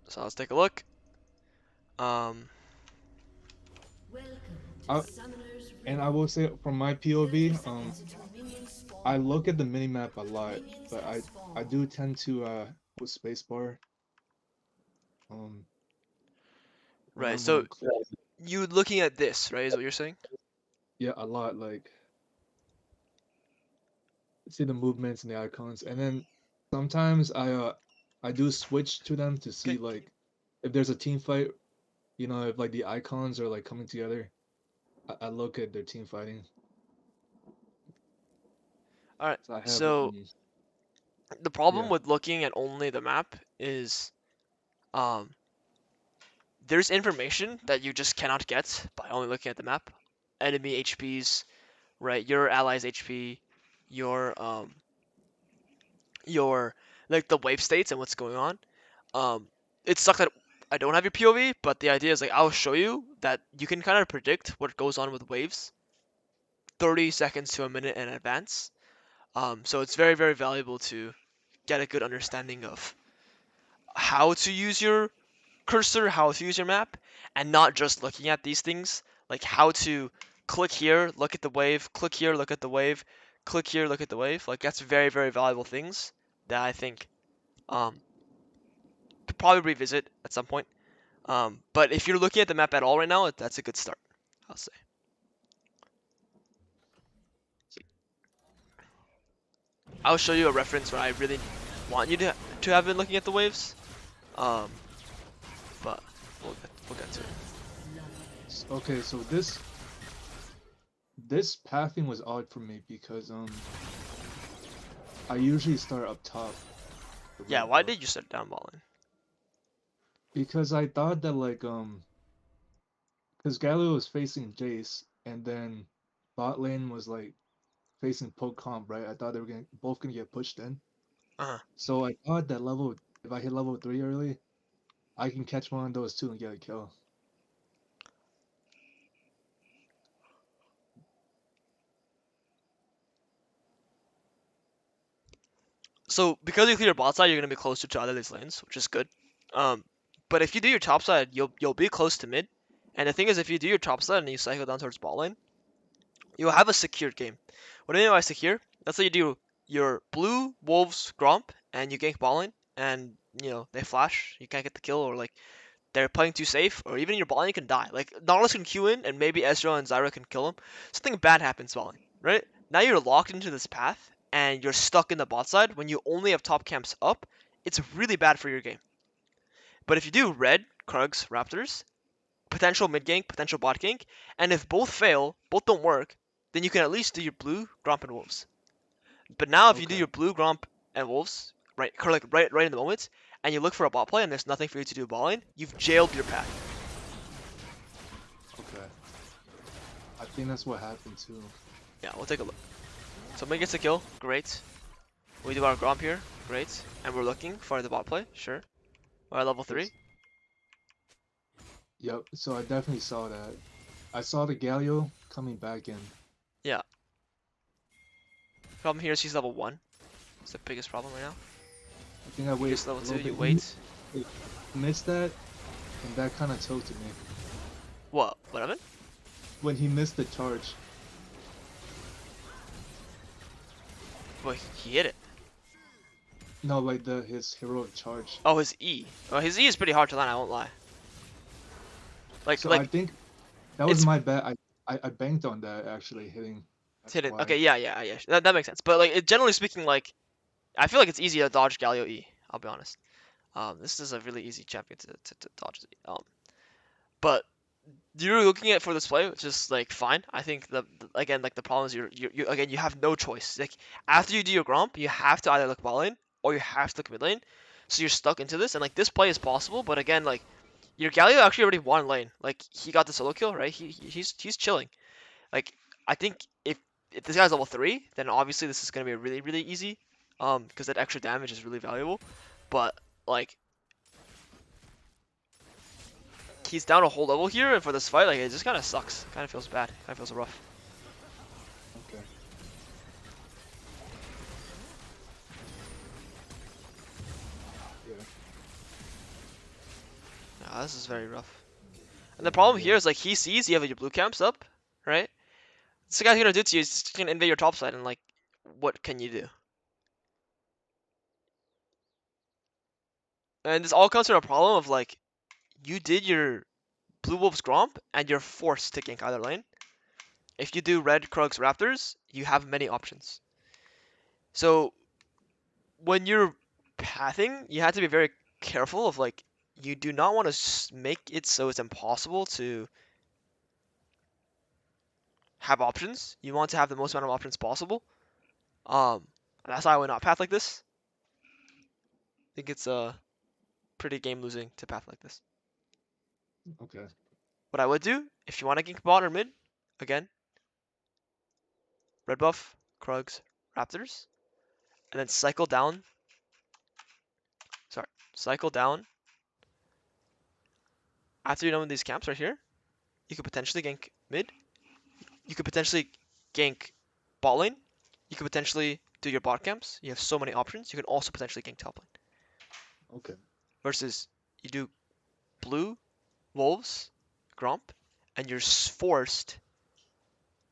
So let's take a look. Um, I, and I will say from my POV, I look at the minimap a lot, but I do tend to with spacebar um when right. I'm So close. you looking at this, right? Is what you're saying? Yeah, a lot like see the movements and the icons, and then sometimes I do switch to them to see Okay. like if there's a team fight, you know, if like the icons are like coming together. I look at their team fighting. All right. So I have So the problem yeah. with looking at only the map is um there's information that you just cannot get by only looking at the map. Enemy HPs, right? Your allies HP, your your like the wave states and what's going on. It sucks that I don't have your POV, but the idea is like I'll show you that you can kind of predict what goes on with waves 30 seconds to a minute in advance. So it's very, very valuable to get a good understanding of how to use your cursor, how to use your map, and not just looking at these things, like how to click here, look at the wave, click here, look at the wave, click here, look at the wave. Like that's very, very valuable things that I think um, could probably revisit at some point. But if you're looking at the map at all right now, that's a good start, I'll say. I'll show you a reference where I really want you to have been looking at the waves. Um, but we'll get to it. Okay, so this pathing was odd for me because I usually start up top, the Yeah, red why buff, did you set down balling? because I thought that like because Galio was facing Jace and then bot lane was like facing poke comp, right? I thought they were gonna both gonna get pushed in. Uh-huh. So I thought that level if I hit level 3 early, I can catch one of those two and get a kill. So because you clear your bot side, you're gonna be closer to other these lanes, which is good. Um, but if you do your top side, you'll be close to mid. And the thing is, if you do your top side and you cycle down towards bot lane, you'll have a secured game. What do I mean by secure? Let's say you do your blue wolves gromp and you gank bot lane, and they flash, you can't get the kill, or like they're playing too safe, or even your bot lane can die. Like Nautilus can Q in, and maybe Ezreal and Zyra can kill him. Something bad happens bot lane, right? Now you're locked into this path, and you're stuck in the bot side when you only have top camps up. It's really bad for your game. But if you do red, Krugs, Raptors, potential mid gank, potential bot gank, and if both fail, both don't work, then you can at least do your blue, Gromp, and Wolves. But now if you do Okay. your blue, Gromp, and Wolves, right, like right in the moment, and you look for a bot play and there's nothing for you to do bot lane, you've jailed your path. Okay. I think that's what happened too. Yeah, we'll take a look. Somebody gets a kill, great. We do our Gromp here, great. And we're looking for the bot play, sure. We're at level 3. It's yep. So I definitely saw that. I saw the Galio coming back in. Yeah. Problem here is he's level 1. It's the biggest problem right now. I think I He wait gets level a 2, little you bit. wait. He missed that, and that kind of tilted me. What? What happened? When he missed the charge. Well, he hit it. No, like his heroic charge. Oh, his E. Oh, his E is pretty hard to land, I won't lie. Like, So I like, think that was it's my bet. I banked on that actually hitting. That's hidden. why. Okay, yeah. That makes sense. But, like, generally speaking, like, I feel like it's easy to dodge Galio E, I'll be honest. This is a really easy champion to dodge. But you're looking at for this play, which is like fine. I think again like the problem is you again you have no choice. Like after you do your Gromp, you have to either look bot lane or you have to look mid lane. So you're stuck into this, and like this play is possible, but again like your Galio actually already won lane. Like he got the solo kill, right? He's chilling. Like I think if this guy's level 3, then obviously this is gonna be really really easy, because that extra damage is really valuable. But like he's down a whole level here, and for this fight, like it just kind of sucks. Kind of feels bad. Kind of feels rough. Okay. Yeah. This is very rough. And the problem Yeah. here is like he sees you have your blue camps up, right? What's the guy's gonna do to you? He's just gonna invade your top side, and like, what can you do? And this all comes from a problem of like, you did your blue wolves gromp, and you're forced to gank either lane. If you do red Krugs Raptors, you have many options. So when you're pathing, you have to be very careful of like, you do not want to make it so it's impossible to have options. You want to have the most amount of options possible. And that's why I would not path like this. I think it's pretty game losing to path like this. Okay. What I would do, if you want to gank bot or mid, again, red buff, Krugs, Raptors, and then cycle down. Sorry, cycle down. After you know these camps right here, you could potentially gank mid. You could potentially gank bot lane. You could potentially do your bot camps. You have so many options. You can also potentially gank top lane. Okay. Versus you do blue, wolves, gromp, and you're forced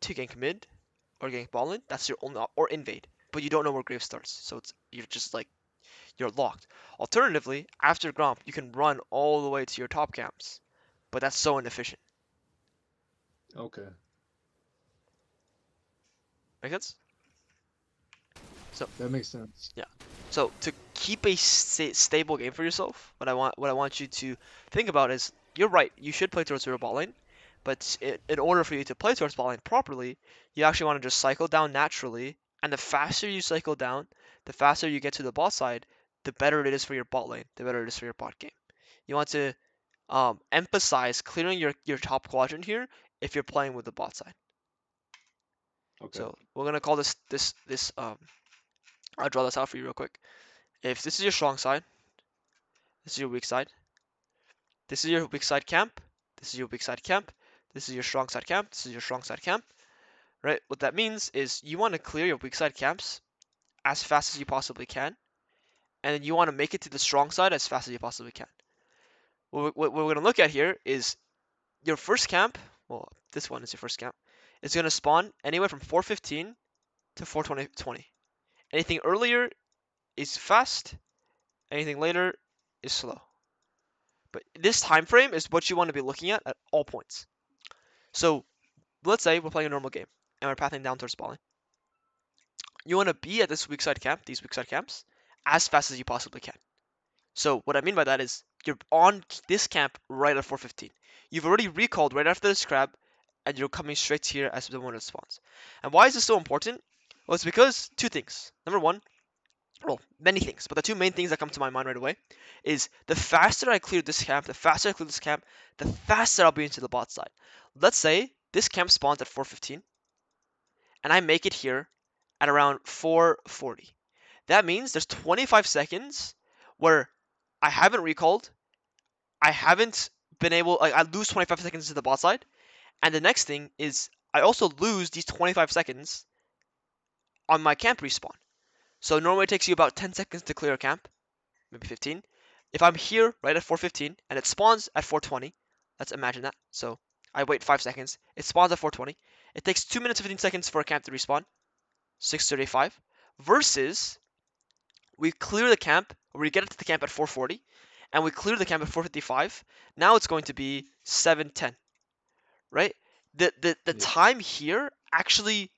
to gank mid or gank bot lane. That's your only or invade, but you don't know where Grave starts, so you're just like you're locked. Alternatively, after gromp, you can run all the way to your top camps, but that's so inefficient. Okay. Make sense? So That makes sense. yeah. So to keep a stable game for yourself, what I want you to think about is you're right. You should play towards your bot lane, but in order for you to play towards bot lane properly, you actually want to just cycle down naturally. And the faster you cycle down, the faster you get to the bot side, the better it is for your bot lane, the better it is for your bot game. You want to emphasize clearing your top quadrant here if you're playing with the bot side. Okay. So we're gonna call this. I'll draw this out for you real quick. If this is your strong side, this is your weak side. This is your weak side camp. This is your weak side camp. This is your strong side camp. This is your strong side camp. Right? What that means is you want to clear your weak side camps as fast as you possibly can, and then you want to make it to the strong side as fast as you possibly can. What we're going to look at here is your first camp. Well, this one is your first camp. It's going to spawn anywhere from 4:15 to 4:20. Anything earlier is fast. Anything later is slow. But this time frame is what you want to be looking at all points. So let's say we're playing a normal game and we're pathing down towards spawning. You want to be at this weak side camp, these weak side camps, as fast as you possibly can. So what I mean by that is you're on this camp right at 4:15. You've already recalled right after this crab, and you're coming straight here as the one that spawns. And why is this so important? Well, it's because two things. Number one, well, many things, but the two main things that come to my mind right away is the faster I clear this camp, the faster I'll be into the bot side. Let's say this camp spawns at 4:15, and I make it here at around 4:40. That means there's 25 seconds where I haven't recalled, I haven't been able, like, I lose 25 seconds to the bot side, and the next thing is I also lose these 25 seconds on my camp respawn. So normally it takes you about 10 seconds to clear a camp, maybe 15. If I'm here right at 4:15 and it spawns at 4:20, let's imagine that. So I wait 5 seconds, it spawns at 4:20. It takes 2 minutes and 15 seconds for a camp to respawn, 6:35, versus we clear the camp, or we get it to the camp at 4:40, and we clear the camp at 4:55. Now it's going to be 7:10, right? The Yeah. time here actually,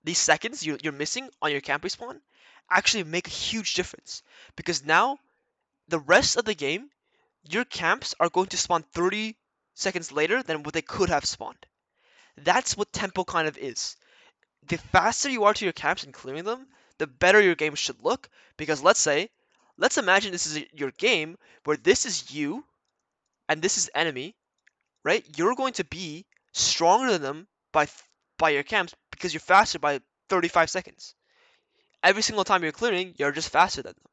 these seconds you're missing on your camp respawn actually make a huge difference, because now the rest of the game, your camps are going to spawn 30 seconds later than what they could have spawned. That's what tempo kind of is. The faster you are to your camps and clearing them, the better your game should look. Because let's imagine this is your game where this is you and this is enemy, right? You're going to be stronger than them by your camps because you're faster by 35 seconds. Every single time you're clearing, you're just faster than them.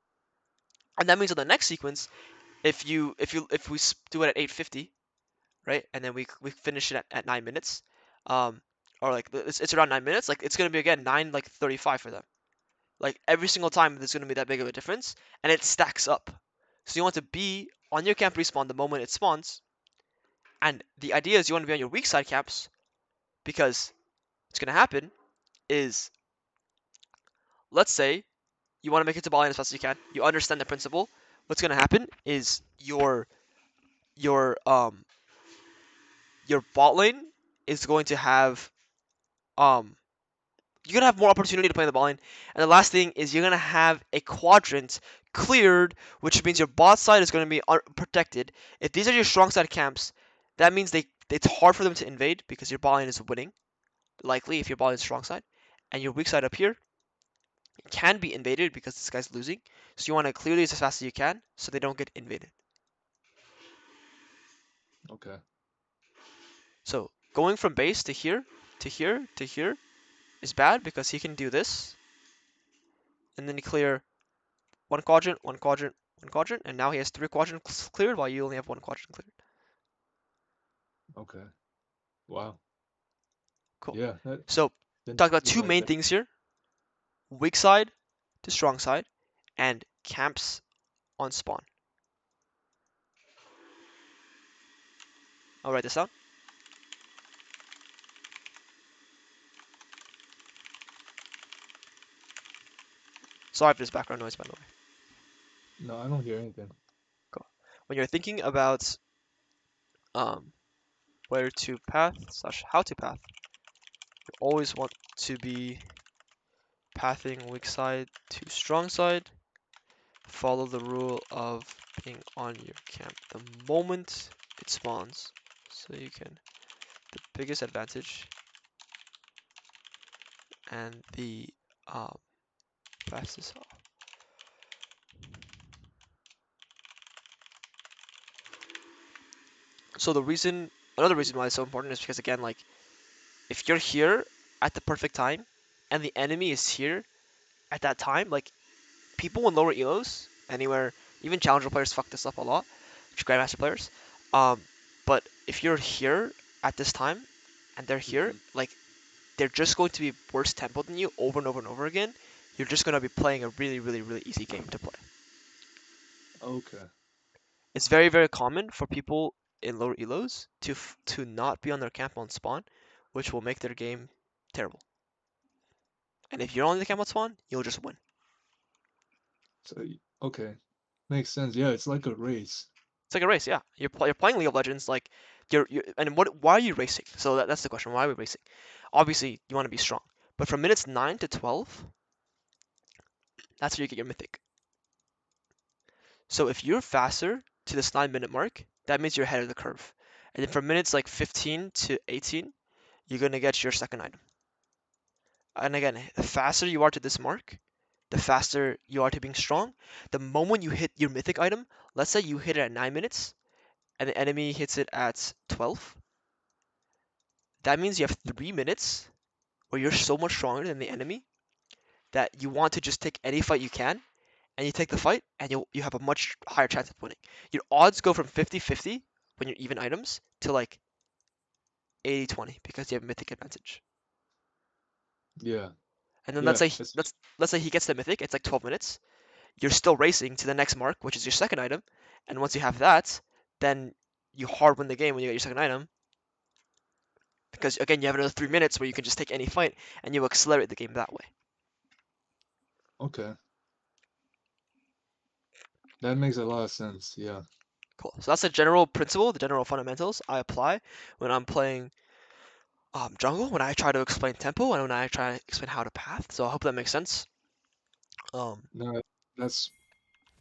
And that means on the next sequence, if we do it at 8:50, right, and then we finish it at 9 minutes, um, or like it's around 9 minutes, like it's gonna be again 9:35 for them. Like every single time, there's gonna be that big of a difference, and it stacks up. So you want to be on your camp respawn the moment it spawns, and the idea is you want to be on your weak side camps because what's going to happen is, let's say you want to make it to bot lane as fast as you can. You understand the principle. What's going to happen is your your bot lane is going to have um you're gonna have more opportunity to play in the bot lane. And the last thing is you're gonna have a quadrant cleared, which means your bot side is gonna be protected. If these are your strong side camps, that means it's hard for them to invade because your bot lane is winning, likely if your bot lane is strong side, and your weak side up here can be invaded because this guy's losing. So you want to clear these as fast as you can so they don't get invaded. Okay. So going from base to here to here to here is bad because he can do this and then clear one quadrant, one quadrant, one quadrant, and now he has 3 quadrants cleared while you only have 1 quadrant cleared. Okay. Wow. Cool. Yeah. That So didn't talk about see it 2 like main that. things here: weak side to strong side, and camps on spawn. I'll write this down. Sorry for this background noise, by the way. No, I don't hear anything. Cool. When you're thinking about um, where to path slash how to path, you always want to be pathing weak side to strong side. Follow the rule of being on your camp the moment it spawns, so you can the biggest advantage and the um, fastest. So another reason why it's so important is because again, like if you're here at the perfect time and the enemy is here at that time, like people in lower elos anywhere, even challenger players fuck this up a lot, which grandmaster players. Um, but if you're here at this time and they're here, Hmm. like they're just going to be worse tempo than you over and over and over again. You're just going to be playing a really, really, really easy game to play. Okay. It's very, very common for people in lower elos to not be on their camp on spawn, which will make their game terrible. And if you're on the camp on spawn, you'll just win. So okay. Makes sense. Yeah, it's like a race. It's like a race, yeah. You're playing League of Legends, like you're and what why are you racing? So that's the question. Why are we racing? Obviously, you want to be strong, but from minutes 9 to 12, that's where you get your mythic. So if you're faster to this 9-minute mark, that means you're ahead of the curve. And then from minutes like 15 to 18, you're gonna get your second item. And again, the faster you are to this mark, the faster you are to being strong. The moment you hit your mythic item, let's say you hit it at 9 minutes and the enemy hits it at 12, that means you have 3 minutes where you're so much stronger than the enemy that you want to just take any fight you can, and you take the fight, and you have a much higher chance of winning. Your odds go from 50-50 when you're even items to like 80-20 because you have mythic advantage. Yeah. And then Yeah. let's say he gets the mythic, it's like 12 minutes. You're still racing to the next mark, which is your second item, and once you have that, then you hard win the game when you get your second item because again you have another 3 minutes where you can just take any fight and you accelerate the game that way. Okay. That makes a lot of sense. Yeah. Cool. So that's the general principle, the general fundamentals I apply when I'm playing jungle, when I try to explain tempo, and when I try to explain how to path. So I hope that makes sense. Um, No, that's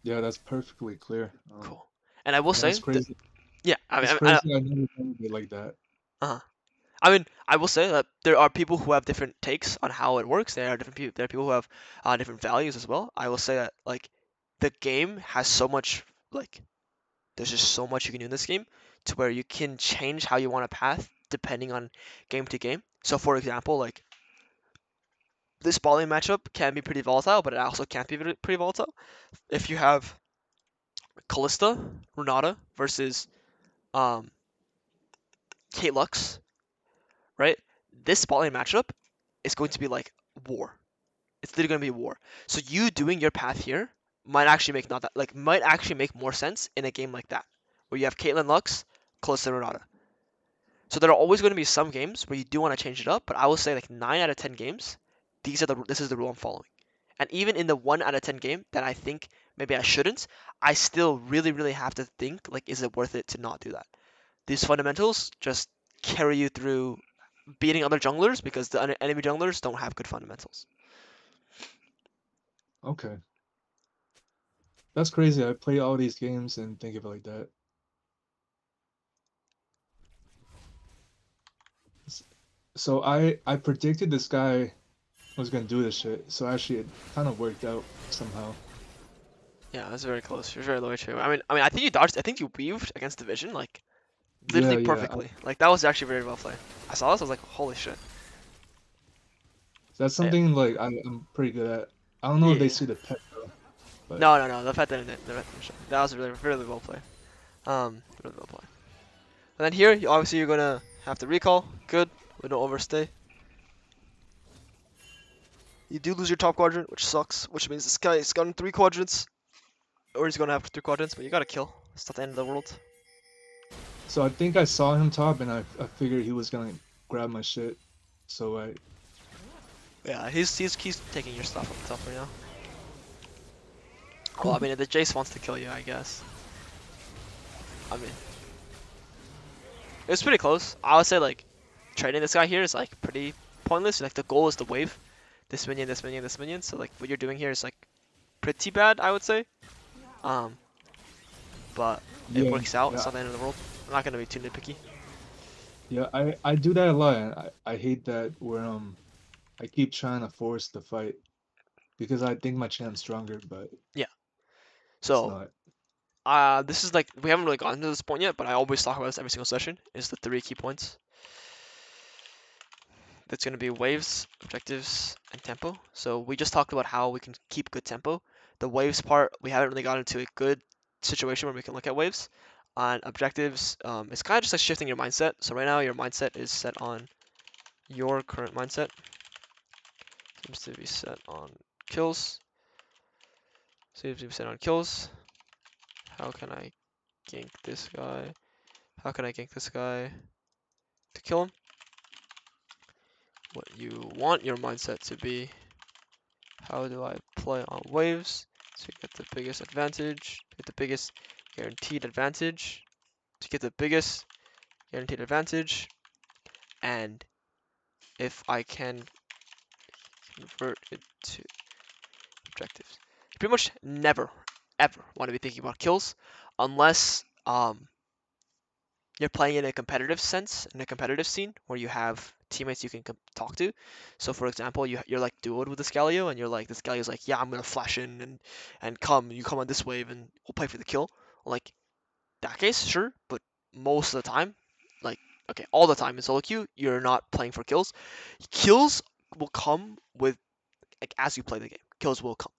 yeah, that's perfectly clear. cool. And I will And it's say that crazy. yeah, It's crazy. I never thought of it like that. uh I mean, I will say that there are people who have different takes on how it works. There are different people. There are people who have different values as well. I will say that like the game has so much like there's just so much you can do in this game to where you can change how you want to path depending on game to game. So for example, like this bowling matchup can be pretty volatile, but it also can't be pretty volatile. If you have Callista, Renata versus um, Kate Lux, right? This bowling matchup is going to be like war. It's literally going to be war. So you doing your path here might actually make not that like might actually make more sense in a game like that, where you have Caitlyn Lux close to Renata. So there are always going to be some games where you do want to change it up, but I will say like 9 out of 10 games, this is the rule I'm following. And even in the 1 out of 10 game that I think maybe I shouldn't, I still really have to think like, is it worth it to not do that? These fundamentals just carry you through beating other junglers because the enemy junglers don't have good fundamentals. Okay. That's crazy. I play all these games and think of it like that. S- So I predicted this guy was gonna do this shit. So actually, it kind of worked out somehow. Yeah, that's very close. You're very low HP. I think you dodged. I think you weaved against division like Yeah, literally yeah. perfectly. Like that was actually very well played. I saw this. I was like, holy shit. That's Yeah, something like I'm pretty good at. I don't know if they yeah. see the pet though, but No. The fact that that was really well played. Really well played. And then here, obviously, you're gonna have to recall. Good. We don't overstay. You do lose your top quadrant, which sucks. Which means this guy is got 3 quadrants, or he's gonna have 3 quadrants. But you gotta kill. It's not the end of the world. so I think I saw him top and I figured he was gonna grab my shit. So I Yeah, he's taking your stuff up top right now. Well, I mean, if the Jace wants to kill you, I guess. I mean, it's pretty close. I would say like trading this guy here is like pretty pointless. Like the goal is to wave this minion, this minion, this minion. So like what you're doing here is like pretty bad, I would say. Um, but it yeah, works out. It's yeah, not the end of the world. I'm not gonna be too nitpicky. yeah. I do that a lot. And I hate that where I keep trying to force the fight because I think my champ's stronger, but Yeah. it's So not. this is like we haven't really gotten to this point yet, but I always talk about this every single session. Is the 3 key points. That's going to be waves, objectives, and tempo. So we just talked about how we can keep good tempo. The waves part, we haven't really gotten into a good situation where we can look at waves. On objectives, it's kind of just like shifting your mindset. So right now your mindset is set on your current mindset. Seems to be set on kills. Seems to be set on kills. How can I gank this guy? How can I gank this guy to kill him? What you want your mindset to be. How do I play on waves to get the biggest advantage, get the biggest guaranteed advantage, to get the biggest guaranteed advantage, and if I can convert it to objectives. You pretty much never, ever want to be thinking about kills unless you're playing in a competitive sense, in a competitive scene where you have teammates you can talk to. So for example, you're like duoed with the Scalio, and you're like, the Scalio's like, yeah, I'm gonna flash in and you come on this wave, and we'll play for the kill. Like that case, sure, but most of the time, like okay, all the time in solo queue, you're not playing for kills. Kills will come with like as you play the game. Kills will come.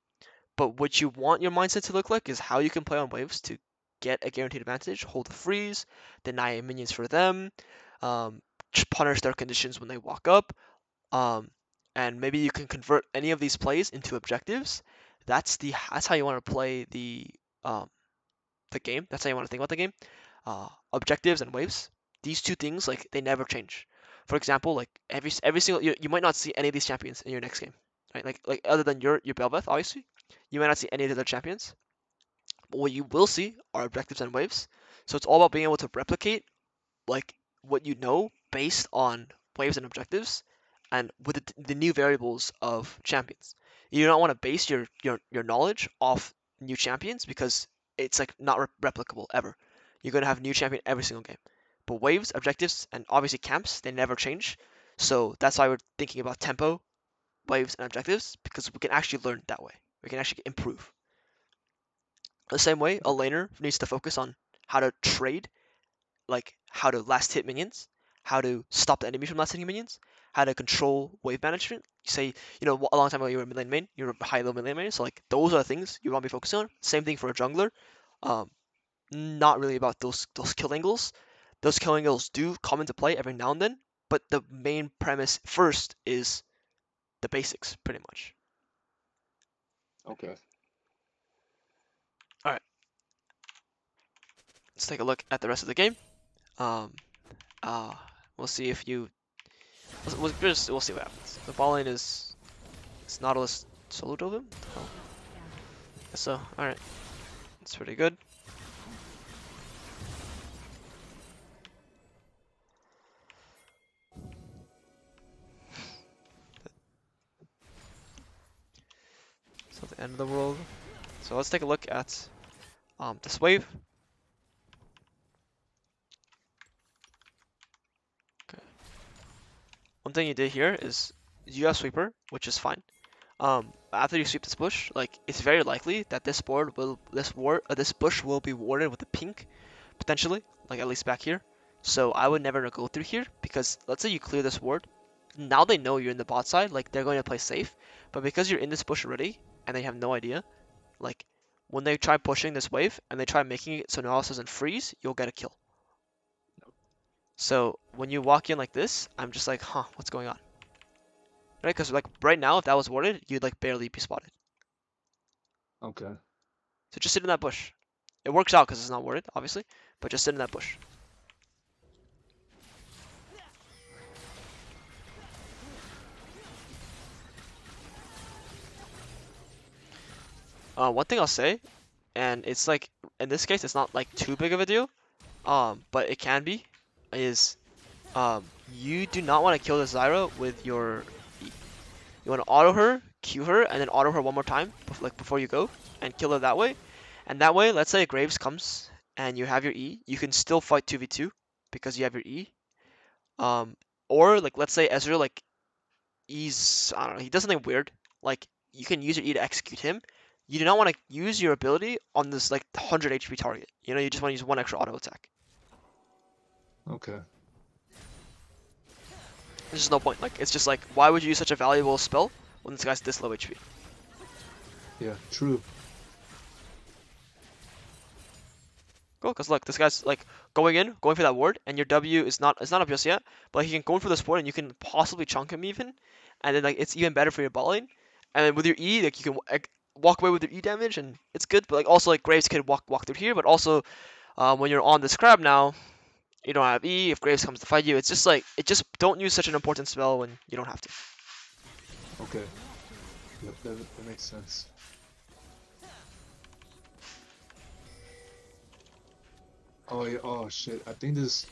But what you want your mindset to look like is how you can play on waves to get a guaranteed advantage, hold the freeze, deny minions for them, um, punish their conditions when they walk up, um, and maybe you can convert any of these plays into objectives. That's how you want to play um, the game. That's how you want to think about the game. Objectives and waves. These two things like they never change. For example, like every single you might not see any of these champions in your next game, right? Like other than your Belveth, obviously, you might not see any of the other champions. But what you will see are objectives and waves. So it's all about being able to replicate like what you know based on waves and objectives, and with the new variables of champions. You don't want to base your knowledge off new champions because it's like not replicable ever. You're gonna have new champion every single game. But waves, objectives, and obviously camps, they never change. So that's why we're thinking about tempo, waves, and objectives because we can actually learn that way. We can actually improve. The same way, a laner needs to focus on how to trade, like how to last hit minions, how to stop the enemy from last hitting minions, how to control wave management. You say, a long time ago you were a mid lane main, you're a high low mid lane main, so like those are the things you want to be focusing on. Same thing for a jungler. Um, Not really about those kill angles. Those kill angles do come into play every now and then, but the main premise first is the basics, pretty much. Okay. let's take a look at the rest of the game. Um, uh, we'll see if you. We'll see what happens. The ball lane is Nautilus solo dove him. Oh, guess so. All right, it's pretty good. It's not the end of the world. So let's take a look at this wave. Okay. One thing you did here is you have sweeper, which is fine. After you sweep this bush, like it's very likely that this bush will be warded with a pink, potentially, like at least back here. So I would never go through here because let's say you clear this ward, now they know you're in the bot side, like they're going to play safe. But because you're in this bush already and they have no idea, like when they try pushing this wave and they try making it so Nautilus doesn't freeze, you'll get a kill. So when you walk in like this, I'm just like, huh, what's going on? Right? Because like right now, if that was warded, you'd like barely be spotted. Okay. So just sit in that bush. It works out because it's not warded, obviously, but just sit in that bush. One thing I'll say, and it's like in this case, it's not like too big of a deal, but it can be, is you do not want to kill the Zyra with your E. You want to auto her, Q her, and then auto her one more time, before you go, and kill her that way. And that way, let's say Graves comes and you have your E, you can still fight 2v2 because you have your E. Or like let's say Ezreal like I don't know, he does something weird. Like you can use your E to execute him. You do not want to use your ability on this like 100 HP target. You know, you just want to use one extra auto attack. Okay. There's just no point. Like it's just like why would you use such a valuable spell when this guy's this low HP? Yeah, true. Cool, because look, this guy's like going for that ward, and your W is not up just yet, but he can go in for this ward, and you can possibly chunk him even, and then like it's even better for your bot lane. And then with your E, like you can like, walk away with your E damage, and it's good. But like also like Graves can walk through here, but also when you're on this crab now, you don't have E. If Graves comes to fight you, it's just like don't use such an important spell when you don't have to. Okay. Yep, that makes sense. Oh yeah, oh shit. I think this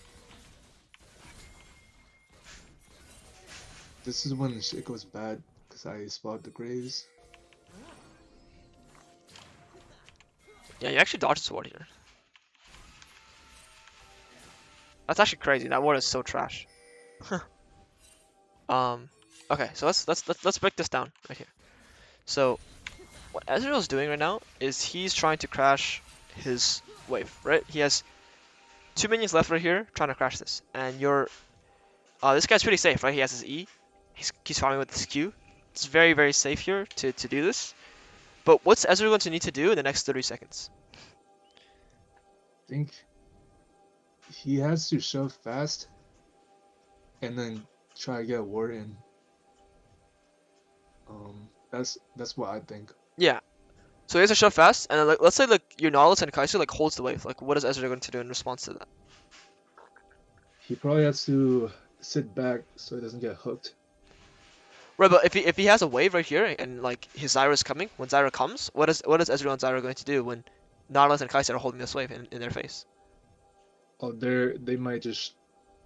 is when shit goes bad because I spot the Graves. Yeah, you actually dodged this ward here. That's actually crazy. That ward is so trash. Okay, so let's break this down right here. So what Ezreal's doing right now is he's trying to crash his wave, right? He has 2 minions left right here trying to crash this, and this guy's pretty safe, right? He has his E, he's farming with his Q. It's very very safe here to do this. But what's Ezreal going to need to do in the next 30 seconds? I think he has to shove fast and then try to get a ward in. That's what I think. Yeah. So he has to shove fast, and then, like, let's say like your Nautilus and Kai'Sa like holds the wave. Like, what is Ezreal going to do in response to that? He probably has to sit back so he doesn't get hooked. Right, but if he has a wave right here and like his Zyra is coming, when Zyra comes, what is Ezreal and Zyra going to do when Nautilus and Kai'Sa are holding this wave in their face? Oh, they might just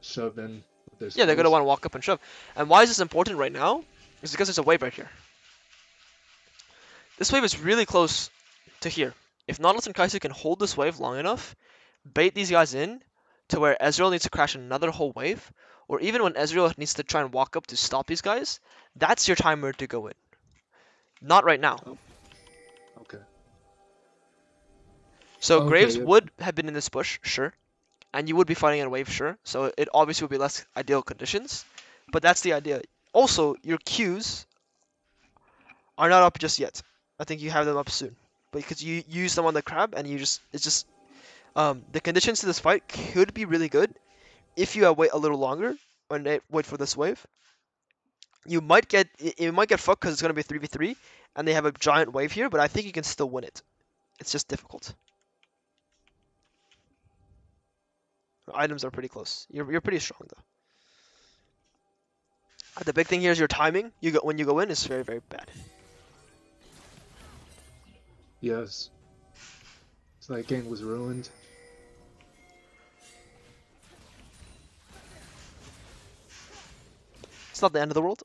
shove in with their Yeah, they're gonna spells. want to walk up and shove. And why is this important right now? It's because there's a wave right here. This wave is really close to here. If Nautilus and Kai'Sa can hold this wave long enough, bait these guys in to where Ezreal needs to crash another whole wave, or even when Ezreal needs to try and walk up to stop these guys, that's your timer to go in. Not right now. Oh, okay. So Okay. Graves Yep. would have been in this bush, sure, and you would be fighting in a wave, sure. So it obviously would be less ideal conditions, but that's the idea. Also, your Qs are not up just yet. I think you have them up soon, but because you use them on the crab, and it's just the conditions to this fight could be really good if you wait a little longer and wait for this wave. You might get fucked because it's gonna be 3v3, and they have a giant wave here, but I think you can still win it. It's just difficult. Items are pretty close. You're pretty strong though. The big thing here is your timing. When you go in is very very bad. Yes. So that game was ruined. It's not the end of the world.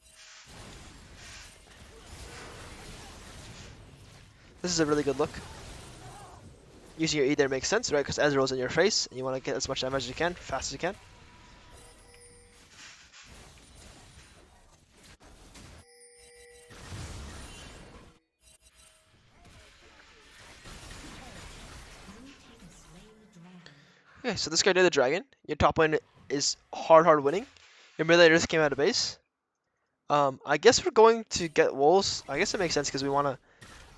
This is a really good look. Using your E there makes sense, right? Because Ezreal's in your face, and you want to get as much damage as you can, fast as you can. Okay, so this guy did the dragon. Your top lane is hard winning. Your mid laner just came out of base. I guess we're going to get wolves. I guess it makes sense because we want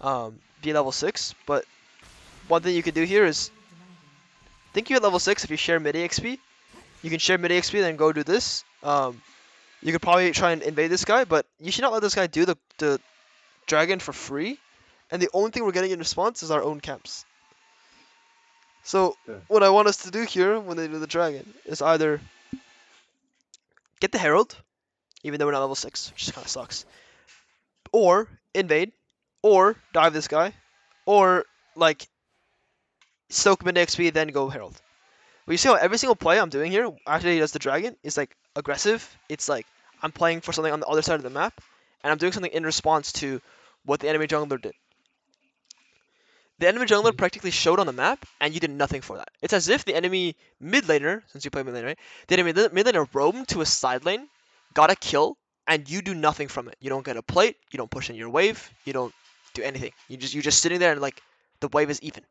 to be level 6. But one thing you could do here is, think you at level 6 if you share mid XP. You can share mid XP, then go do this. You could probably try and invade this guy, but you should not let this guy do the dragon for free. And the only thing we're getting in response is our own camps. So Yeah. what I want us to do here when they do the dragon is either get the herald, even though we're not level 6, which just kind of sucks, or invade, or dive this guy, or like soak mid XP then go herald. But you see how every single play I'm doing here after he does the dragon is like aggressive. It's like I'm playing for something on the other side of the map, and I'm doing something in response to what the enemy jungler did. The enemy jungler practically showed on the map, and you did nothing for that. It's as if the enemy mid laner, since you play mid laner, right? The enemy mid laner roamed to a side lane, got a kill, and you do nothing from it. You don't get a plate, you don't push in your wave, you don't do anything. You're just sitting there and like the wave is even,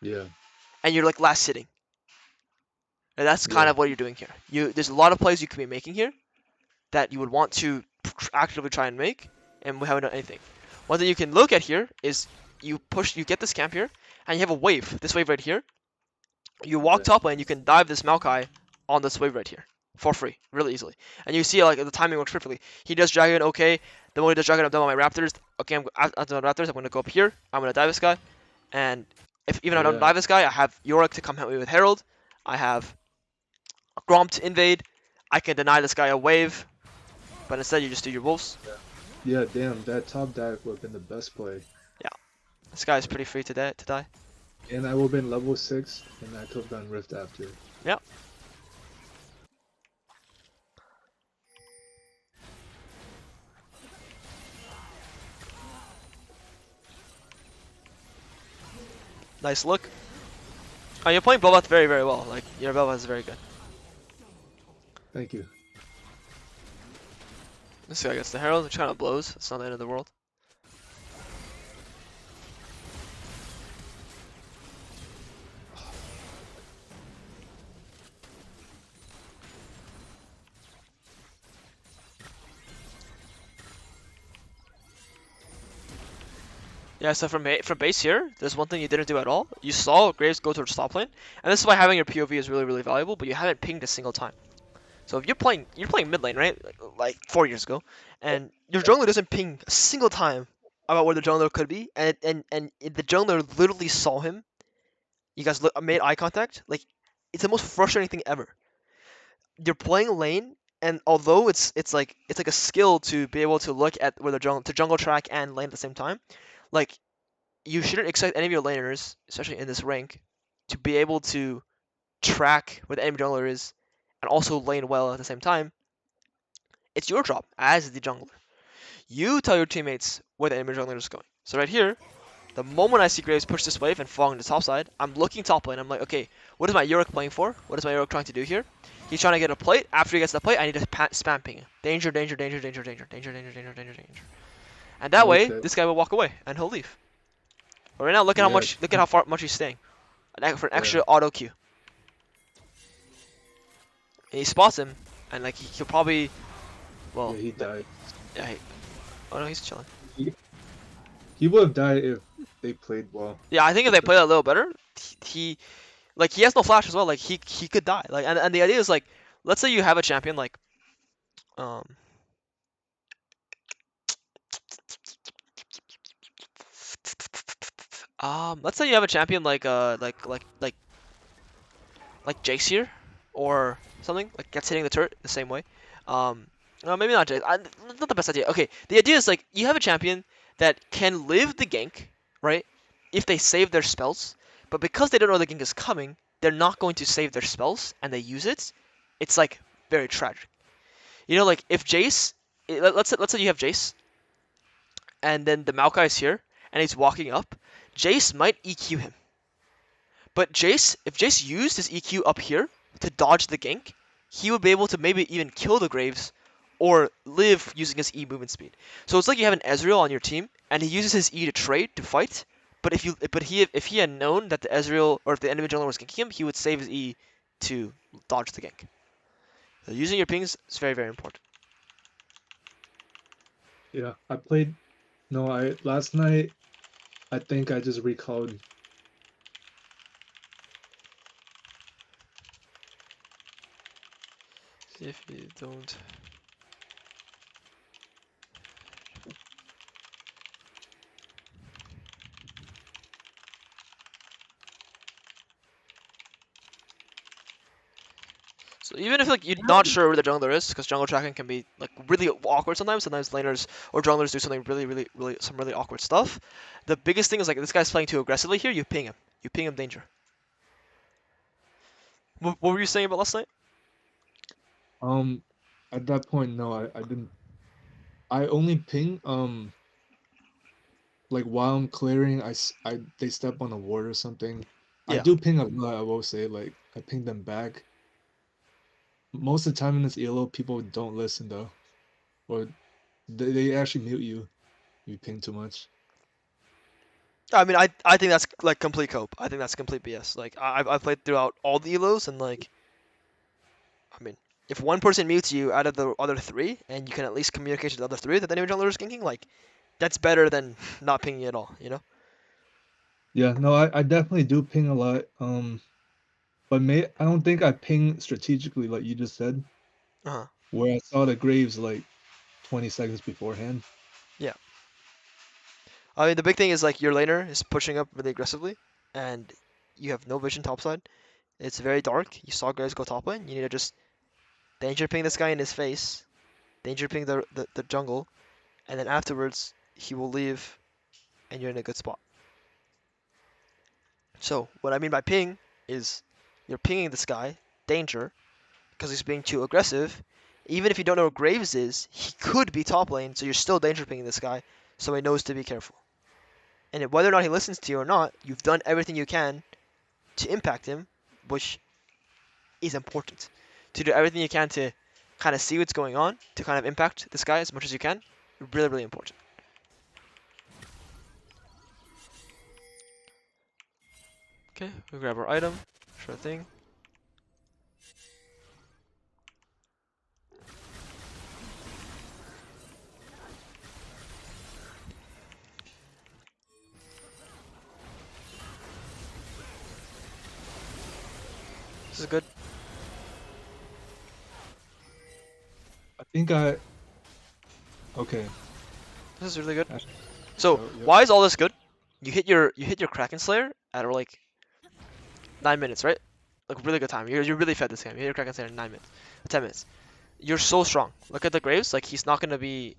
Yeah. and you're like last sitting. And that's kind Yeah. of what you're doing here. There's a lot of plays you could be making here that you would want to actively try and make, and we haven't done anything. One thing you can look at here is you get this camp here, and you have a wave. This wave right here. You walk Yeah. top lane, you can dive this Maokai on this wave right here for free, really easily. And you see like the timing works perfectly. He does dragon, okay. The moment he does dragon, I'm done with my raptors. Okay, after my raptors, I'm gonna go up here. I'm gonna dive this guy, and if even if I don't Yeah. dive this guy, I have Yorick to come help me with Herald. I have Grom to invade. I can deny this guy a wave, but instead you just do your wolves. Yeah, damn, that top dive would have been the best play. Yeah, this guy is pretty free to die. And I would have been level 6, and I could have done Rift after. Yeah. Nice look. Oh, you're playing Belveth very, very well. Like, your Belveth is very good. Thank you. This guy gets the Herald, which kind of blows. It's not the end of the world. Yeah, so from base here, there's one thing you didn't do at all. You saw Graves go towards top lane, and this is why having your POV is really, really valuable, but you haven't pinged a single time. So if you're playing mid lane, right? Like 4 years ago, and your jungler doesn't ping a single time about where the jungler could be, and the jungler literally saw him. You guys made eye contact. Like, it's the most frustrating thing ever. You're playing lane, and although it's like a skill to be able to look at where the jungle track and lane at the same time, like you shouldn't expect any of your laners, especially in this rank, to be able to track where the enemy jungler is and also lane well at the same time. It's your job as the jungler. You tell your teammates where the enemy jungler is going. So right here, the moment I see Graves push this wave and fall into the top side, I'm looking top lane. I'm like, okay, what is my Yorick playing for? What is my Yorick trying to do here? He's trying to get a plate. After he gets the plate, I need to spam ping. Danger, danger, danger, danger, danger, danger, danger, danger, danger, danger. And that way, Okay. this guy will walk away and he'll leave. But right now, look at Yeah. how much he's staying. For an extra Yeah. auto Q. And he spots him, and like he'll probably, well, Yeah, he died. yeah. Oh no, he's chilling. He would have died if they played well. Yeah, I think if they play that a little better, he like he has no flash as well. Like he could die. Like and the idea is like, let's say you have a champion like um let's say you have a champion like like Jace here, or something like gets hitting the turret the same way. Um, no, maybe not Jace. Not the best idea. Okay, the idea is like you have a champion that can live the gank, right? If they save their spells, but because they don't know the gank is coming, they're not going to save their spells and they use it. It's like very tragic. You know, like if Jace, let's say you have Jace, and then the Maokai is here, and he's walking up. Jace might EQ him. But Jace, if Jace used his EQ up here to dodge the gank, he would be able to maybe even kill the Graves or live using his E movement speed. So it's like you have an Ezreal on your team and he uses his E to trade to fight. But if he had known that the Ezreal or if the enemy jungler was ganking him, he would save his E to dodge the gank. So using your pings is very, very important. Yeah, I played. No, I last night. I think I just recalled. If you don't. So even if like you're not sure where the jungler is, because jungle tracking can be like really awkward sometimes. Sometimes laners or junglers do something really some really awkward stuff. The biggest thing is like this guy's playing too aggressively here. You ping him. You ping him danger. What were you saying about last night? Um, at that point, no, I didn't. I only ping. Like while I'm clearing, they step on a ward or something. I Yeah. do ping a lot. I will say, like I ping them back. Most of the time in this ELO, people don't listen though, or they actually mute you. You ping too much. I mean, I think that's like complete cope. I think that's complete BS. Like I've played throughout all the elos and like I mean, if one person mutes you out of the other three and you can at least communicate to the other three that the enemy jungler is ganking, like that's better than not pinging at all. You know? Yeah, no, I definitely do ping a lot. But I don't think I ping strategically like you just said, Uh huh. where I saw the graves like 20 seconds beforehand. Yeah. I mean, the big thing is like your laner is pushing up really aggressively, and you have no vision topside. It's very dark. You saw guys go top lane. You need to just danger ping this guy in his face, danger ping the jungle, and then afterwards he will leave, and you're in a good spot. So what I mean by ping is you're pinging this guy, danger, because he's being too aggressive. Even if you don't know where Graves is, he could be top lane, so you're still danger pinging this guy, so he knows to be careful. And whether or not he listens to you or not, you've done everything you can to impact him, which is important. To do everything you can to kind of see what's going on, to kind of impact this guy as much as you can, really, really important. Okay, we grab our item. Sure thing. This is good. I think okay. This is really good. Actually, So yep. why is all this good? You hit your Kraken Slayer at like 9 minutes, right? Like really good time. You're really fed this game. You hit your Kraken Slayer in 9 minutes, 10 minutes. You're so strong. Look at the Graves. Like he's not gonna be.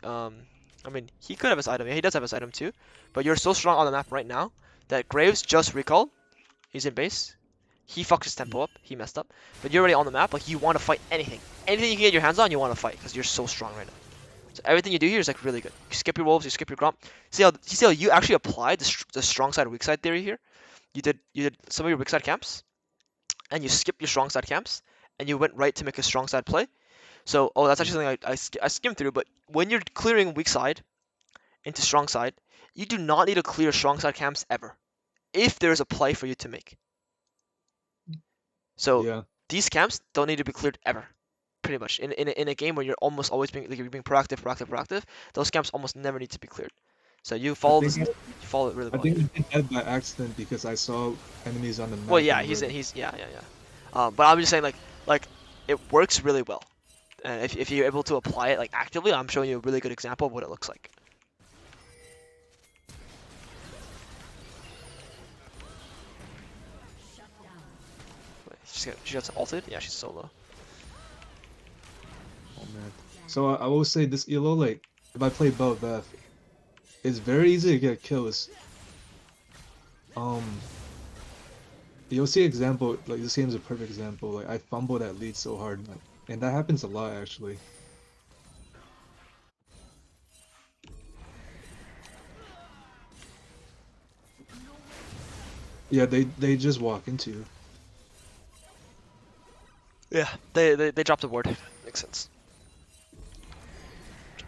I mean, he could have his item. Yeah, he does have his item too. But you're so strong on the map right now that Graves just recalled. He's in base. He fucked his tempo up. He messed up. But you're already on the map. Like you want to fight anything. Anything you can get your hands on, you want to fight because you're so strong right now. So everything you do here is like really good. You skip your wolves. You skip your gromp. See how you actually applied the strong side weak side theory here. You did some of your weak side camps and you skipped your strong side camps and you went right to make a strong side play. So, oh, that's actually something I skimmed through. But when you're clearing weak side into strong side, you do not need to clear strong side camps ever, if there is a play for you to make. So Yeah, these camps don't need to be cleared ever, pretty much. In a game where you're almost always being like you're being proactive, those camps almost never need to be cleared. So you I follow think this, you follow it really I well think here. I did that by accident because I saw enemies on the Well, map yeah, and he's were he's yeah. But I'm just saying like it works really well. And if you're able to apply it like actively, I'm showing you a really good example of what it looks like. she gets ulted. Yeah, she's so low. Oh man. So I will say this elo, like if I play Belveth, it's very easy to get kills. Um, you'll see example, like this game's a perfect example. Like I fumble that lead so hard, like, and that happens a lot actually. Yeah, they just walk into you. Yeah, they dropped the ward. Makes sense.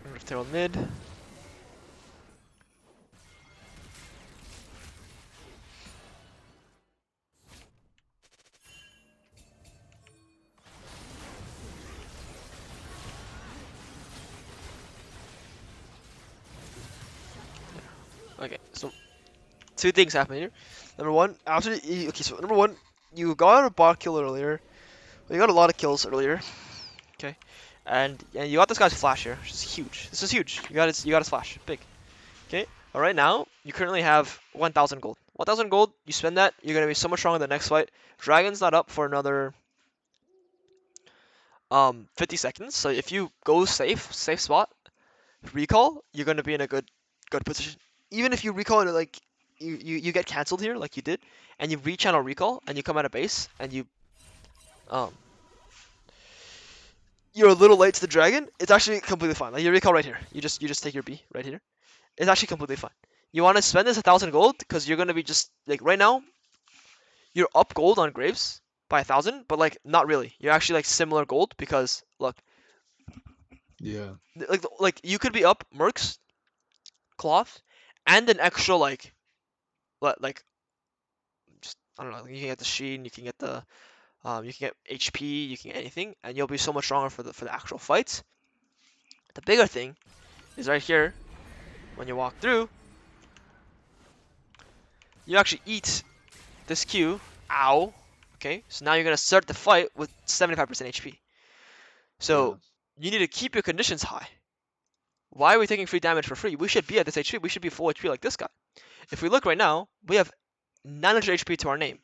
Rift Herald mid. Okay, so two things happen here. Number one, so number one, you got a bot kill earlier. Well, you got a lot of kills earlier. Okay, and you got this guy's flash here, which is huge. This is huge. You got his flash, big. Okay, but right now you currently have 1,000 gold. 1,000 gold. You spend that, you're gonna be so much stronger in the next fight. Dragon's not up for another 50 seconds. So if you go safe spot, recall, you're gonna be in a good position. Even if you recall it like you get cancelled here like you did, and you rechannel recall and you come out of base and um you're a little late to the dragon, it's actually completely fine. Like you recall right here. You just take your B right here. It's actually completely fine. You want to spend this 1,000 gold because you're gonna be just like right now you're up gold on Graves by 1,000, but like not really. You're actually like similar gold because look, Yeah. like you could be up Mercs, Cloth, and an extra like just I don't know. You can get the Sheen, you can get the you can get HP, you can get anything, and you'll be so much stronger for the actual fights. The bigger thing is right here when you walk through, you actually eat this Q. Ow. Okay, so now you're gonna start the fight with 75% HP. Yeah. So you need to keep your conditions high. Why are we taking free damage for free? We should be at this HP. We should be full HP like this guy. If we look right now, we have 900 HP to our name.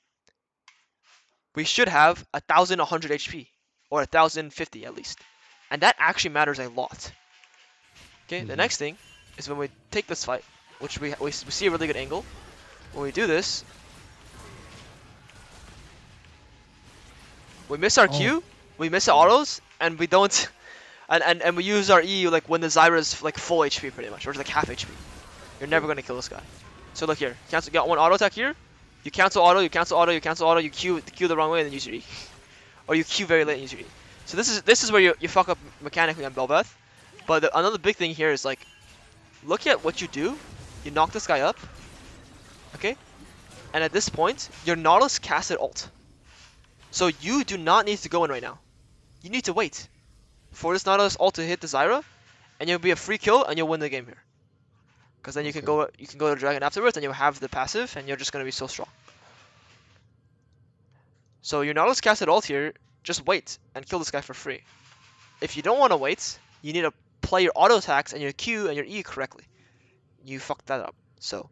We should have 1,100 HP or 1,050 at least, and that actually matters a lot. Okay, the Hmm. next thing is when we take this fight, which we see a really good angle. When we do this, we miss our Oh, Q, we miss the yeah. autos, and we don't, and we use our E like when the Zyra's like full HP pretty much, or like half HP. You're never Yeah. gonna kill this guy. So look here, cancel. Got one auto attack here. You cancel auto, you cancel auto, you cancel auto. You Q the wrong way and then use your E, or you Q very late and use your E. So this is where you fuck up mechanically on Belveth. But another big thing here is like, look at what you do. You knock this guy up, okay? And at this point, your Nautilus casted ult. So you do not need to go in right now. You need to wait for this Nautilus ult to hit the Zyra, and you'll be a free kill, and you'll win the game here. Because then Okay. you can go to Dragon afterwards, and you'll have the passive, and you're just gonna be so strong. So your Nautilus casted ult here, just wait and kill this guy for free. If you don't want to wait, you need to play your auto attacks and your Q and your E correctly. You fucked that up. So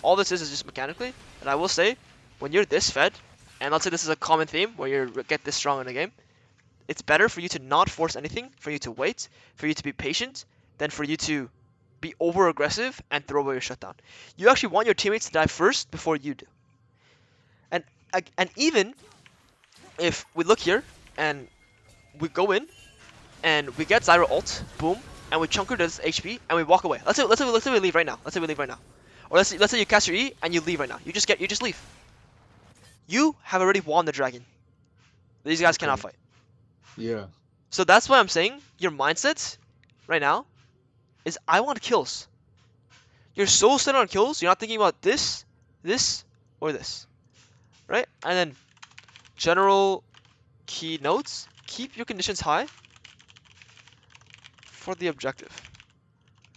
all this is just mechanically, and I will say, when you're this fed, and let's say this is a common theme where you get this strong in a game, it's better for you to not force anything, for you to wait, for you to be patient, than for you to be over aggressive and throw away your shutdown. You actually want your teammates to die first before you do. And and even if we look here and we go in and we get Zyra ult, boom, and we chunk her to this HP and we walk away. Let's say we leave right now. Let's say we leave right now. Or let's say you cast your E and you leave right now. You just leave. You have already won the dragon. These guys cannot Okay. fight. Yeah. So that's why I'm saying your mindset right now is I want kills. You're so set on kills, you're not thinking about this, or this. Right? And then general key notes, keep your conditions high for the objective.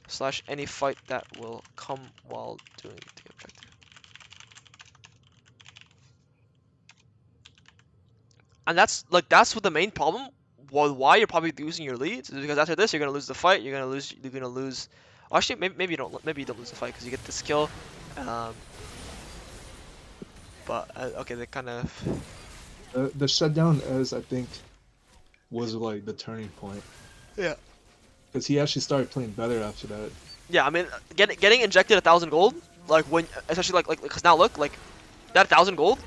Slash any fight that will come while doing the objective. And that's what the main problem. Why you're probably losing your leads is because after this you're gonna lose the fight. You're gonna lose. Actually, maybe you don't lose the fight because you get this kill. Um, but okay, they kind of. The shutdown as I think was like the turning point Yeah. because he actually started playing better after that. Yeah, I mean, getting injected 1,000 gold, like when, especially because now look, like that 1,000 gold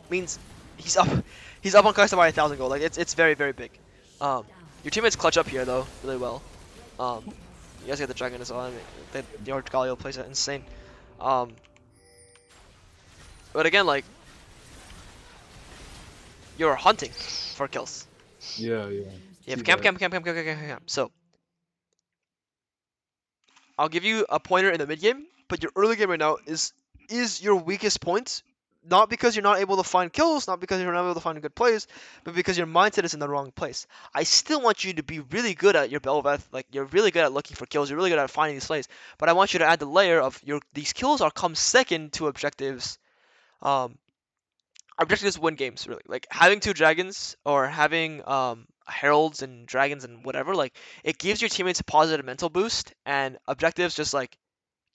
means he's up, he's up on Kai'Sa by 1,000 gold. Like it's very very big. Um, your teammates clutch up here though really well. Um, you guys get the dragon as well. I mean, your Galio plays it insane. Um, but again, like you're hunting for kills. Yeah, yeah. You have See camp, that. camp, camp, camp, camp, camp, camp, camp. So I'll give you a pointer in the mid game, but your early game right now is your weakest point. Not because you're not able to find kills, not because you're not able to find good plays, but because your mindset is in the wrong place. I still want you to be really good at your Belveth, like you're really good at looking for kills, you're really good at finding these plays. But I want you to add the layer of these kills are come second to objectives. Um, Objectives win games really. Like having two dragons or having heralds and dragons and whatever, like it gives your teammates a positive mental boost, and objectives just like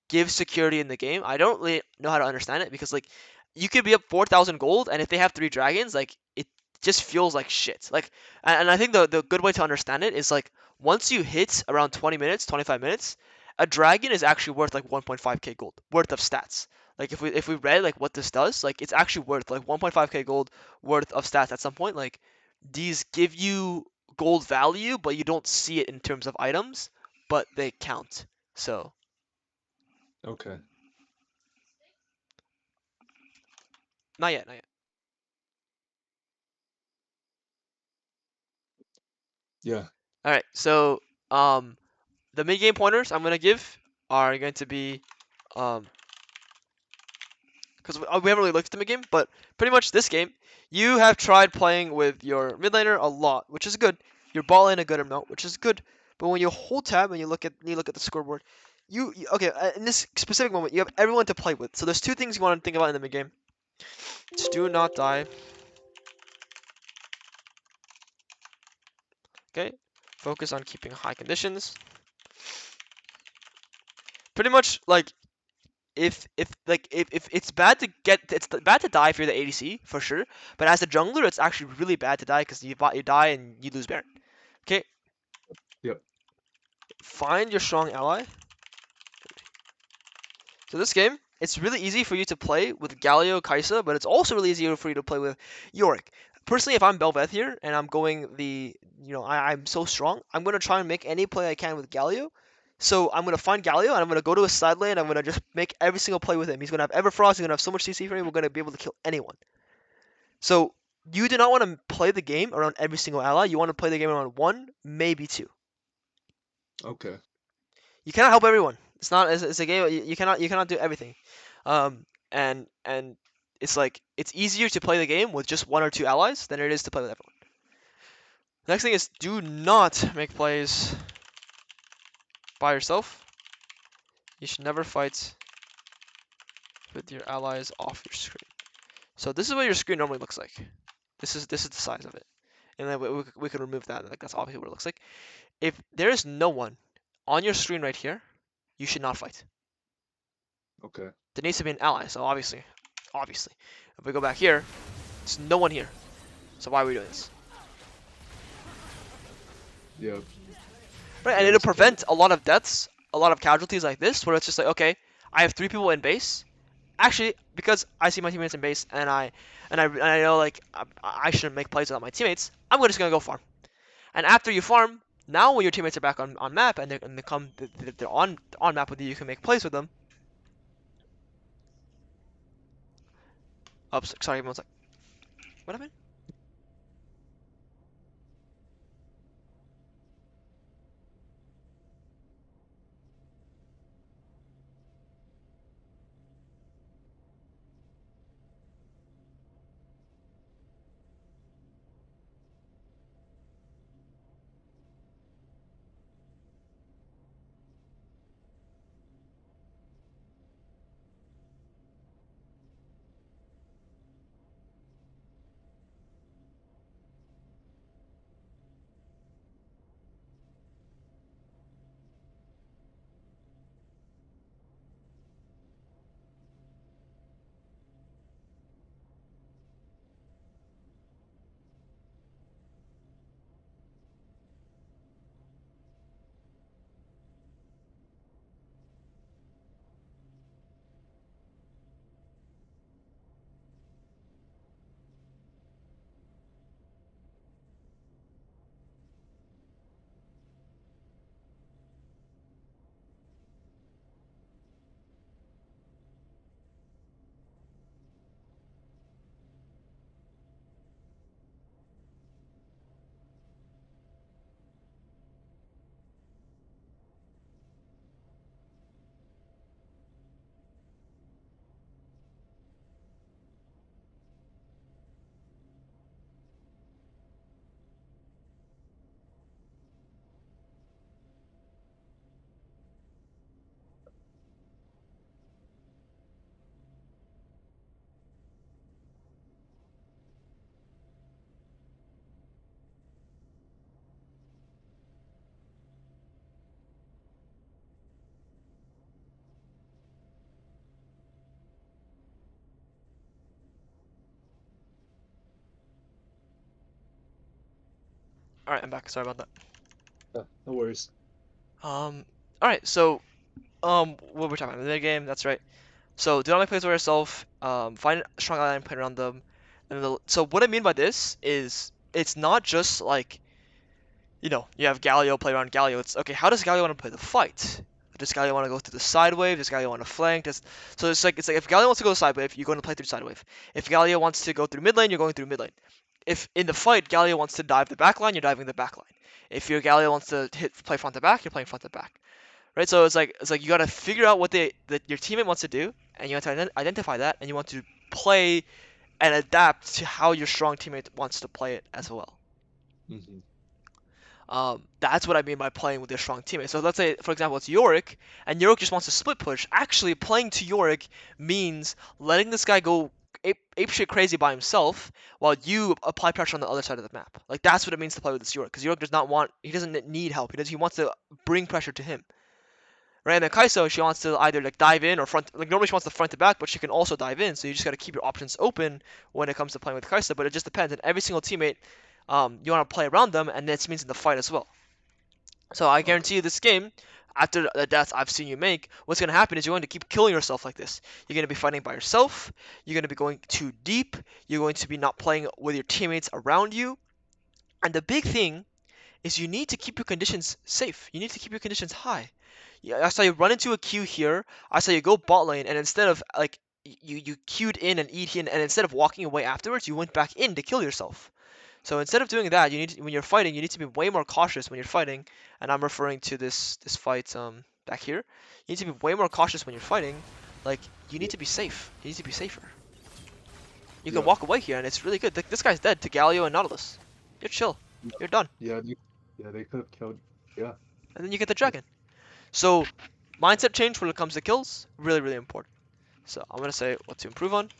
give security in the game. I don't really know how to understand it because like you could be up 4,000 gold, and if they have three dragons, like it just feels like shit. Like, and I think the good way to understand it is like once you hit around 20 minutes, 25 minutes, a dragon is actually worth like 1.5k gold worth of stats. Like if we read like what this does, like it's actually worth like 1.5k gold worth of stats at some point. Like these give you gold value, but you don't see it in terms of items, but they count. So Okay. not yet, not yet. Yeah. All right, so um, the mid game pointers I'm gonna give are going to be because we haven't really looked at the mid game, but pretty much this game you have tried playing with your mid laner a lot, which is good. Your bot lane a good amount, which is good. But when you hold tab and you look at the scoreboard, okay in this specific moment you have everyone to play with. So there's two things you want to think about in the mid game. Just do not die. Okay, focus on keeping high conditions. Pretty much like if it's bad to get it's bad to die if you're the ADC for sure, but as a jungler it's actually really bad to die because you die and you lose Baron. Okay, Yep. find your strong ally. So this game it's really easy for you to play with Galio Kai'Sa, but it's also really easy for you to play with Yorick. Personally, if I'm Belveth here and I'm going I'm so strong, I'm gonna try and make any play I can with Galio. So I'm gonna find Galio and I'm gonna go to his side lane. I'm gonna just make every single play with him. He's gonna have Everfrost. He's gonna have so much CC for him. We're gonna be able to kill anyone. So you do not want to play the game around every single ally. You want to play the game around one, maybe two. Okay. You cannot help everyone. It's a game. You cannot do everything. And it's like it's easier to play the game with just one or two allies than it is to play with everyone. The next thing is do not make plays by yourself. You should never fight with your allies off your screen. So this is what your screen normally looks like. This is the size of it, and then we can remove that. Like that's obviously what it looks like. If there is no one on your screen right here, you should not fight. Okay. There needs to be an ally. So obviously, if we go back here, there's no one here. So why are we doing this? Yep. Right, and That it'll is fair. prevent a lot of deaths, a lot of casualties like this, where it's just like, okay, I have three people in base. Actually, because I see my teammates in base, and I know like I shouldn't make plays without my teammates. I'm just gonna go farm. And after you farm, now when your teammates are back on map and they're on map with you, you can make plays with them. Oops, sorry, everyone's like, what happened? All right, I'm back. Sorry about that. Yeah, no worries. All right. So, what we're talking about the game. That's right. So, do not make plays by yourself. Find a strong ally and play around them. So, what I mean by this is, it's not just like, you have Galio play around Galio. It's okay. How does Galio want to play the fight? Does Galio want to go through the side wave? Does Galio want to flank? So it's like if Galio wants to go side wave, you're going to play through side wave. If Galio wants to go through mid lane, you're going through mid lane. If in the fight Galio wants to dive the back line, you're diving the back line. If your Galio wants to play front to back, you're playing front to back. Right? So it's like you gotta figure out what that your teammate wants to do, and you have to identify that, and you want to play and adapt to how your strong teammate wants to play it as well. Hmm. That's what I mean by playing with your strong teammate. So let's say, for example, it's Yorick, and Yorick just wants to split push. Actually, playing to Yorick means letting this guy go ape shit crazy by himself while you apply pressure on the other side of the map. Like that's what it means to play with this Yorick, because Yorick he doesn't need help. He wants to bring pressure to him. Right, and then Kai'Sa, she wants to either like dive in or front. Like normally she wants to front to back, but she can also dive in. So you just gotta keep your options open when it comes to playing with Kai'Sa. But it just depends. And every single teammate, you want to play around them, and this means in the fight as well. So I Okay. guarantee you this game, after the deaths I've seen you make, what's going to happen is you're going to keep killing yourself like this. You're going to be fighting by yourself. You're going to be going too deep. You're going to be not playing with your teammates around you. And the big thing is you need to keep your conditions safe. You need to keep your conditions high. Yeah, I saw you run into a queue here. I saw you go bot lane, and instead of like you queued in and eat in, and instead of walking away afterwards, you went back in to kill yourself. So instead of doing that, when you're fighting, you need to be way more cautious when you're fighting. And I'm referring to this fight back here. You need to be way more cautious when you're fighting. Like you need Yeah. to be safe. You need to be safer. You can Yeah. walk away here, and it's really good. This guy's dead to Galio and Nautilus. You're chill. Yeah. You're done. Yeah. They could have killed. Yeah. And then you get the Yeah. dragon. So mindset change when it comes to kills, really really important. So I'm gonna say what to improve on.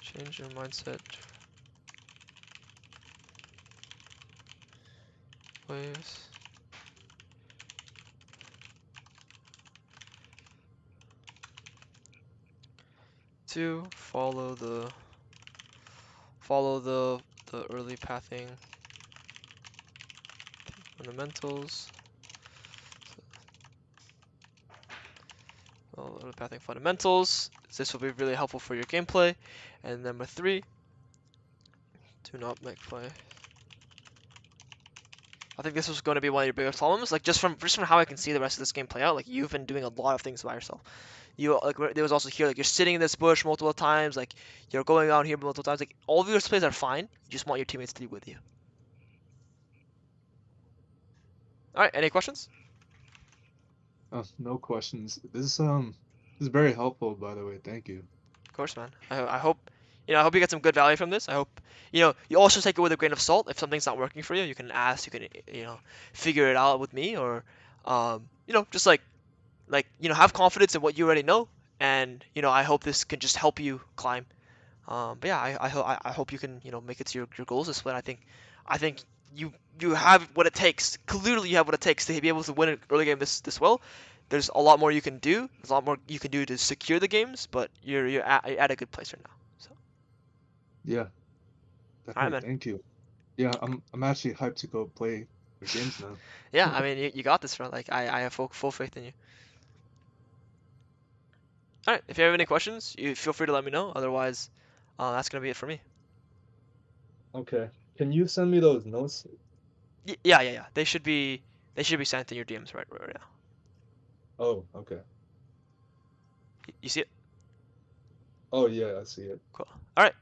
Change your mindset. Waves. To follow the early pathing fundamentals. Early pathing fundamentals. This will be really helpful for your gameplay. And number 3, do not make play. I think this was going to be one of your biggest problems. Like just from how I can see the rest of this game play out, like you've been doing a lot of things by yourself. You like there was also here like you're sitting in this bush multiple times, like you're going out here multiple times. Like all of your plays are fine. You just want your teammates to be with you. All right, any questions? No questions. This is very helpful, by the way. Thank you. Of course, man. I hope I hope you get some good value from this. I hope you also take it with a grain of salt. If something's not working for you, you can ask. You can figure it out with me, or just like have confidence in what you already know, and I hope this can just help you climb. But yeah, I hope you can make it to your goals this way. I think you have what it takes. Clearly, you have what it takes to be able to win an early game this well. There's a lot more you can do. There's a lot more you can do to secure the games, but you're at a good place right now. So, Yeah. all right, Definitely. man. Thank you. Yeah. I'm actually hyped to go play the games now. Yeah, I mean you got this, bro. Like I have full faith in you. All right, if you have any questions, you feel free to let me know. Otherwise, that's gonna be it for me. Okay. Can you send me those notes? Yeah. They should be sent in your DMs right now. Oh, okay. You see it? Oh yeah, I see it. Cool. All right.